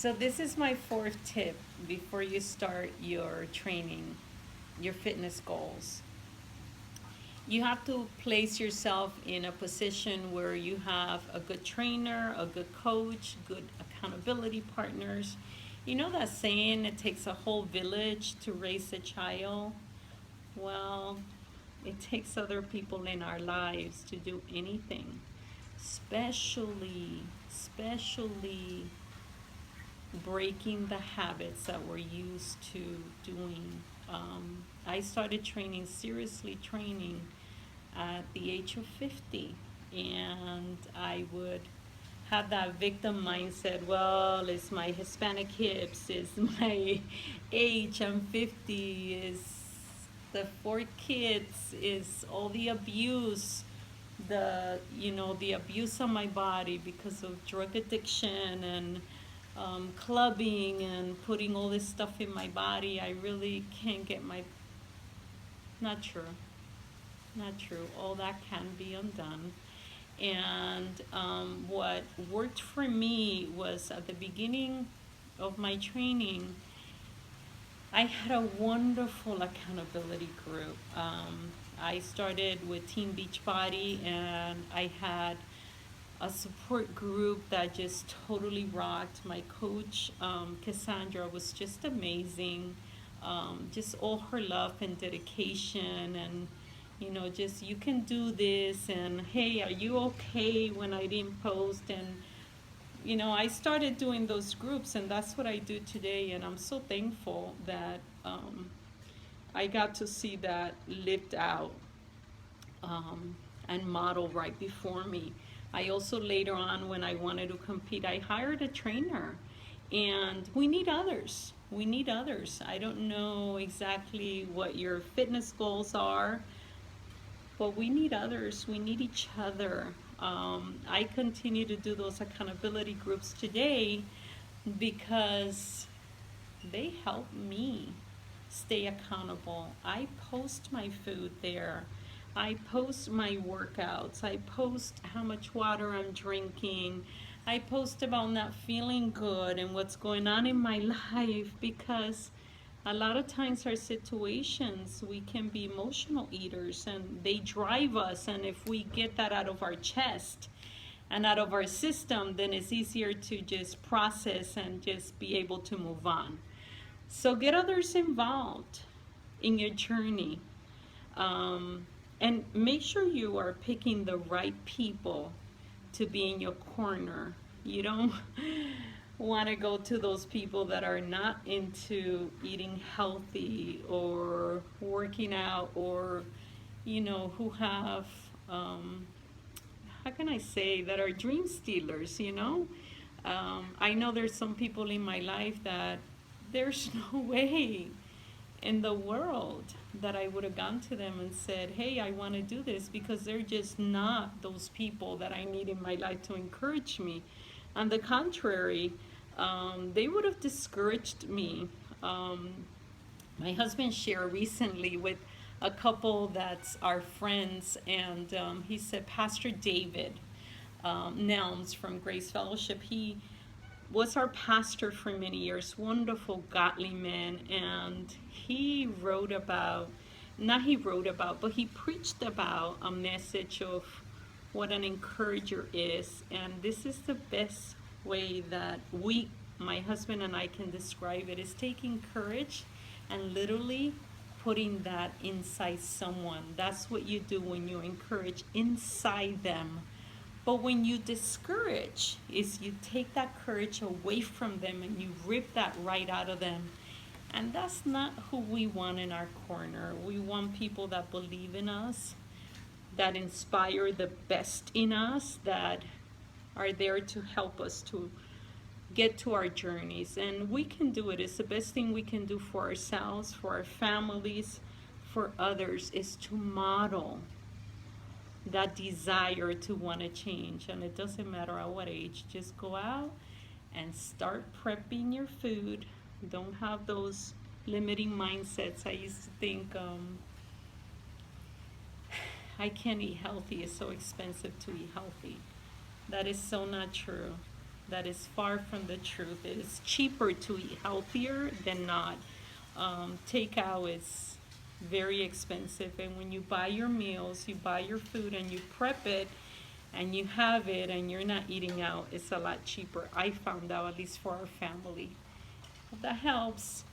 So this is my fourth tip before you start your training, your fitness goals. You have to place yourself in a position where you have a good trainer, a good coach, good accountability partners. You know that saying, it takes a whole village to raise a child? Well, it takes other people in our lives to do anything, especially breaking the habits that we're used to doing. I started training, seriously training, at the age of 50, and I would have that victim mindset. Well, it's my Hispanic hips, it's my age, I'm 50, is the four kids, is all the abuse, the abuse on my body because of drug addiction and clubbing and putting all this stuff in my body. I really can't get my, not true, not true. All that can be undone. And what worked for me was, at the beginning of my training, I had a wonderful accountability group. I started with Team Beachbody, and I had a support group that just totally rocked. My coach, Cassandra, was just amazing. Just all her love and dedication, and just, you can do this, and hey, are you okay when I didn't post? And I started doing those groups, and that's what I do today. And I'm so thankful that I got to see that lived out, um, and modeled right before me. I also, later on, when I wanted to compete, I hired a trainer, and we need others. We need others. I don't know exactly what your fitness goals are, but we need others. We need each other. I continue to do those accountability groups today because they help me stay accountable. I post my food there. I post my workouts. I post how much water I'm drinking. I post about not feeling good and what's going on in my life, because a lot of times our situations, we can be emotional eaters, and they drive us. And if we get that out of our chest and out of our system, then it's easier to just process and just be able to move on. So get others involved in your journey. And make sure you are picking the right people to be in your corner. You don't want to go to those people that are not into eating healthy or working out, or, who have, how can I say, that are dream stealers. I know there's some people in my life that there's no way in the world that I would have gone to them and said, hey, I want to do this, because they're just not those people that I need in my life to encourage me. On the contrary, they would have discouraged me. My husband shared recently with a couple that's our friends, and he said, Pastor David Nelms from Grace Fellowship, he was our pastor for many years, wonderful, godly man, and he wrote about, not he wrote about, but he preached about a message of what an encourager is. And this is the best way that my husband and I, can describe it, is taking courage and literally putting that inside someone. That's what you do when you encourage, inside them. But when you discourage, is you take that courage away from them and you rip that right out of them. And that's not who we want in our corner. We want people that believe in us, that inspire the best in us, that are there to help us to get to our journeys. And we can do it. It's the best thing we can do for ourselves, for our families, for others, is to model that desire to want to change. And it doesn't matter at what age. Just go out and start prepping your food. Don't have those limiting mindsets. I used to think, I can't eat healthy, it's so expensive to eat healthy. That is so not true. That is far from the truth. It is cheaper to eat healthier than not. Takeout is very expensive, and when you buy your meals, you buy your food and you prep it and you have it and you're not eating out, it's a lot cheaper. I found out, at least for our family. Hope that helps.